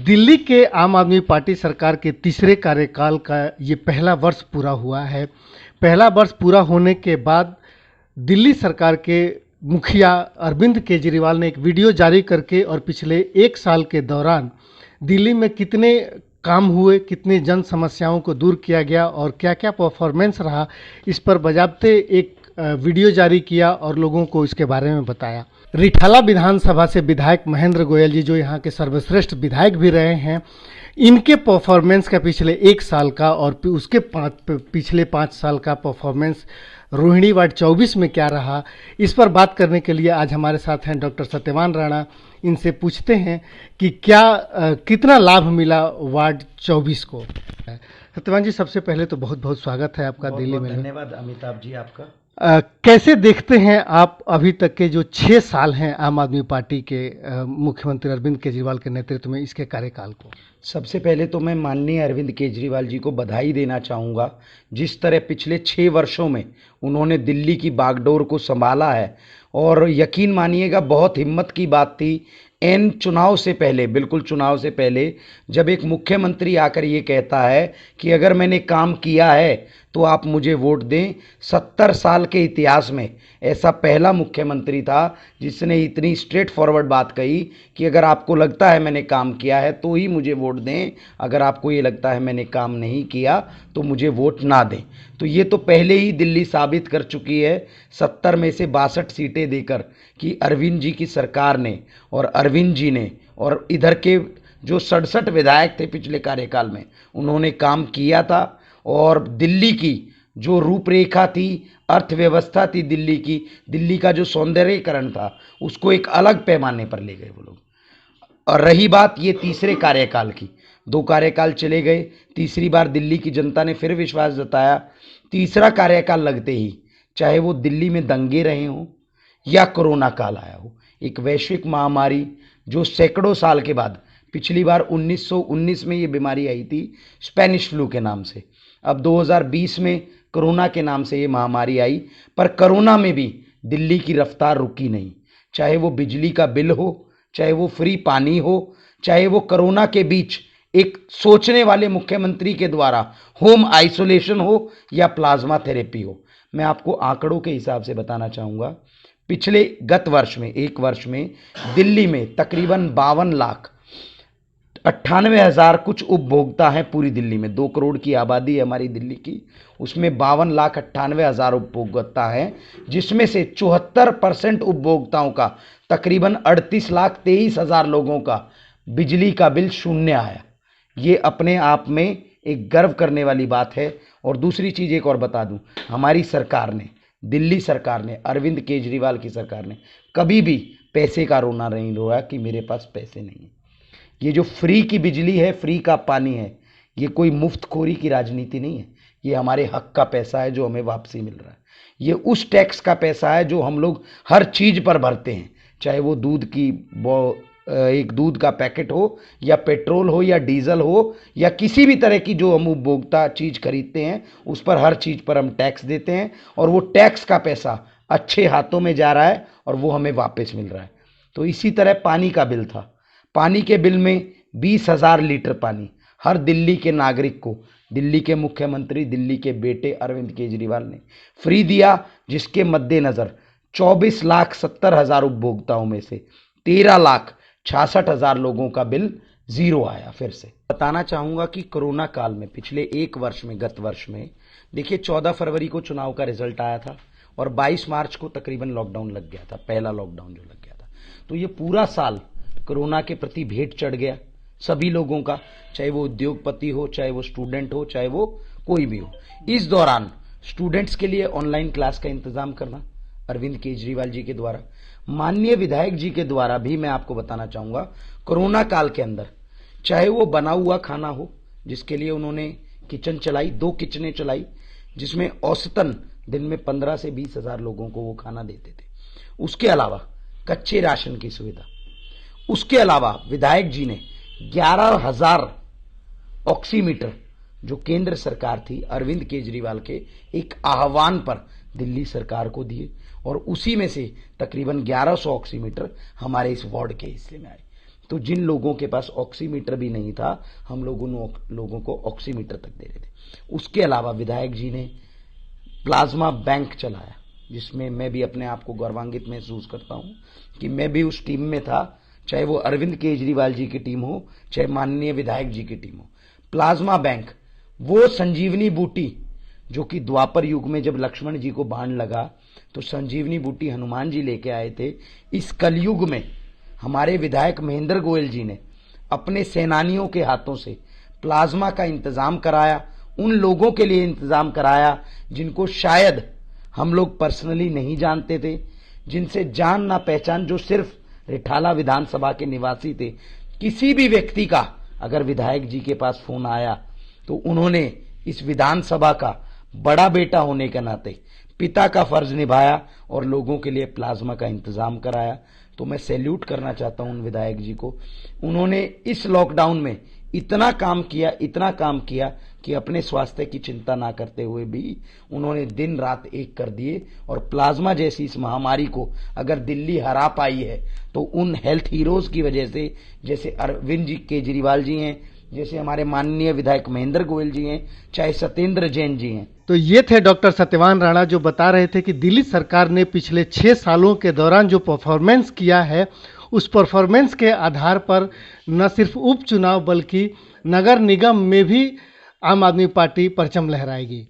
दिल्ली के आम आदमी पार्टी सरकार के तीसरे कार्यकाल का ये पहला वर्ष पूरा हुआ है। पहला वर्ष पूरा होने के बाद दिल्ली सरकार के मुखिया अरविंद केजरीवाल ने एक वीडियो जारी करके और पिछले एक साल के दौरान दिल्ली में कितने काम हुए, कितनी जन समस्याओं को दूर किया गया और क्या क्या परफॉर्मेंस रहा, इस पर बजाबते एक वीडियो जारी किया और लोगों को इसके बारे में बताया। रिठाला विधानसभा से विधायक महेंद्र गोयल जी, जो यहाँ के सर्वश्रेष्ठ विधायक भी रहे हैं, इनके परफॉर्मेंस का पिछले एक साल का और उसके पिछले 5 साल का परफॉर्मेंस रोहिणी वार्ड 24 में क्या रहा, इस पर बात करने के लिए आज हमारे साथ हैं डॉक्टर सत्यवान राणा। इनसे पूछते हैं कि कितना लाभ मिला वार्ड 24 को। सत्यवान जी, सबसे पहले तो बहुत बहुत स्वागत है आपका दिल्ली में। धन्यवाद अमिताभ जी आपका। कैसे देखते हैं आप अभी तक के जो 6 साल हैं आम आदमी पार्टी के मुख्यमंत्री अरविंद केजरीवाल के नेतृत्व में, इसके कार्यकाल को? सबसे पहले तो मैं माननीय अरविंद केजरीवाल जी को बधाई देना चाहूँगा। जिस तरह पिछले 6 वर्षों में उन्होंने दिल्ली की बागडोर को संभाला है, और यकीन मानिएगा बहुत हिम्मत की बात थी एन चुनाव से पहले, बिल्कुल चुनाव से पहले, जब एक मुख्यमंत्री आकर ये कहता है कि अगर मैंने काम किया है तो आप मुझे वोट दें। 70 साल के इतिहास में ऐसा पहला मुख्यमंत्री था जिसने इतनी स्ट्रेट फॉरवर्ड बात कही कि अगर आपको लगता है मैंने काम किया है तो ही मुझे वोट दें, अगर आपको ये लगता है मैंने काम नहीं किया तो मुझे वोट ना दें। तो ये तो पहले ही दिल्ली साबित कर चुकी है 70 में से 62 सीटें देकर कि अरविंद जी की सरकार ने और अरविंद जी ने और इधर के जो 67 विधायक थे पिछले कार्यकाल में, उन्होंने काम किया था। और दिल्ली की जो रूपरेखा थी, अर्थव्यवस्था थी दिल्ली का जो सौंदर्यीकरण था, उसको एक अलग पैमाने पर ले गए वो लोग। और रही बात ये तीसरे कार्यकाल की, 2 कार्यकाल चले गए, तीसरी बार दिल्ली की जनता ने फिर विश्वास जताया। तीसरा कार्यकाल लगते ही, चाहे वो दिल्ली में दंगे रहे हों या कोरोना काल आया हो, एक वैश्विक महामारी जो सैकड़ों साल के बाद, पिछली बार 1919 में ये बीमारी आई थी स्पेनिश फ्लू के नाम से, अब 2020 में कोरोना के नाम से ये महामारी आई। पर कोरोना में भी दिल्ली की रफ्तार रुकी नहीं। चाहे वो बिजली का बिल हो, चाहे वो फ्री पानी हो, चाहे वो कोरोना के बीच एक सोचने वाले मुख्यमंत्री के द्वारा होम आइसोलेशन हो या प्लाज्मा थेरेपी हो। मैं आपको आंकड़ों के हिसाब से बताना चाहूँगा, पिछले गत वर्ष में, एक वर्ष में दिल्ली में तकरीबन 52,98,000 कुछ उपभोक्ता हैं पूरी दिल्ली में। 2 करोड़ की आबादी है हमारी दिल्ली की, उसमें 52,98,000 उपभोक्ता हैं, जिसमें से 74% उपभोक्ताओं का तकरीबन 38,23,000 लोगों का बिजली का बिल शून्य आया। ये अपने आप में एक गर्व करने वाली बात है। और दूसरी चीज़ एक और बता दूं, हमारी सरकार ने, दिल्ली सरकार ने, अरविंद केजरीवाल की सरकार ने कभी भी पैसे का रोना नहीं रोया कि मेरे पास पैसे नहीं है। ये जो फ्री की बिजली है, फ्री का पानी है, ये कोई मुफ्तखोरी की राजनीति नहीं है। ये हमारे हक का पैसा है जो हमें वापसी मिल रहा है। ये उस टैक्स का पैसा है जो हम लोग हर चीज़ पर भरते हैं, चाहे वो एक दूध का पैकेट हो या पेट्रोल हो या डीजल हो या किसी भी तरह की जो हम उपभोक्ता चीज़ खरीदते हैं, उस पर हर चीज़ पर हम टैक्स देते हैं। और वो टैक्स का पैसा अच्छे हाथों में जा रहा है और वो हमें वापस मिल रहा है। तो इसी तरह पानी का बिल था, पानी के बिल में 20,000 लीटर पानी हर दिल्ली के नागरिक को दिल्ली के मुख्यमंत्री, दिल्ली के बेटे अरविंद केजरीवाल ने फ्री दिया, जिसके मद्देनज़र 24,70,000 उपभोक्ताओं में से 13,66,000 लोगों का बिल ज़ीरो आया। फिर से बताना चाहूँगा कि कोरोना काल में पिछले एक वर्ष में, गत वर्ष में देखिए 14 फरवरी को चुनाव का रिजल्ट आया था और 22 मार्च को तकरीबन लॉकडाउन लग गया था, पहला लॉकडाउन जो लग गया था। तो ये पूरा साल कोरोना के प्रति भेंट चढ़ गया सभी लोगों का, चाहे वो उद्योगपति हो, चाहे वो स्टूडेंट हो, चाहे वो कोई भी हो। इस दौरान स्टूडेंट्स के लिए ऑनलाइन क्लास का इंतजाम करना अरविंद केजरीवाल जी के द्वारा, माननीय विधायक जी के द्वारा भी मैं आपको बताना चाहूँगा, कोरोना काल के अंदर चाहे वो बना हुआ खाना हो, जिसके लिए उन्होंने किचन चलाई, 2 किचनें चलाई, जिसमें औसतन दिन में 15 से 20,000 लोगों को वो खाना देते थे। उसके अलावा कच्चे राशन की सुविधा, उसके अलावा विधायक जी ने 11,000 ऑक्सीमीटर जो केंद्र सरकार थी अरविंद केजरीवाल के एक आह्वान पर दिल्ली सरकार को दिए, और उसी में से तकरीबन 1100 ऑक्सीमीटर हमारे इस वार्ड के हिस्से में आए। तो जिन लोगों के पास ऑक्सीमीटर भी नहीं था, हम लोग उन लोगों को ऑक्सीमीटर तक दे रहे थे। उसके अलावा विधायक जी ने प्लाज्मा बैंक चलाया, जिसमें मैं भी अपने आप को गौरवान्वित महसूस करता हूं कि मैं भी उस टीम में था, चाहे वो अरविंद केजरीवाल जी की टीम हो, चाहे माननीय विधायक जी की टीम हो। प्लाज्मा बैंक, वो संजीवनी बूटी जो कि द्वापर युग में जब लक्ष्मण जी को बाण लगा तो संजीवनी बूटी हनुमान जी लेके आए थे, इस कलयुग में हमारे विधायक महेंद्र गोयल जी ने अपने सेनानियों के हाथों से प्लाज्मा का इंतजाम कराया, उन लोगों के लिए इंतजाम कराया जिनको शायद हम लोग पर्सनली नहीं जानते थे, जिनसे जान ना पहचान, जो सिर्फ रिठाला विधानसभा के निवासी थे। किसी भी व्यक्ति का अगर विधायक जी के पास फोन आया तो उन्होंने इस विधानसभा का बड़ा बेटा होने के नाते पिता का फर्ज निभाया और लोगों के लिए प्लाज्मा का इंतजाम कराया। तो मैं सैल्यूट करना चाहता हूं उन विधायक जी को। उन्होंने इस लॉकडाउन में इतना काम किया कि अपने स्वास्थ्य की चिंता ना करते हुए भी उन्होंने दिन रात एक कर दिए। और प्लाज्मा जैसी इस महामारी को अगर दिल्ली हरा पाई है तो उन हेल्थ हीरोज की वजह से, जैसे अरविंद जी केजरीवाल जी हैं, जैसे हमारे माननीय विधायक महेंद्र गोयल जी हैं, चाहे सत्येंद्र जैन जी हैं। तो ये थे डॉक्टर सत्यवान राणा, जो बता रहे थे कि दिल्ली सरकार ने पिछले 6 सालों के दौरान जो परफॉर्मेंस किया है, उस परफॉर्मेंस के आधार पर न सिर्फ उपचुनाव बल्कि नगर निगम में भी आम आदमी पार्टी परचम लहराएगी।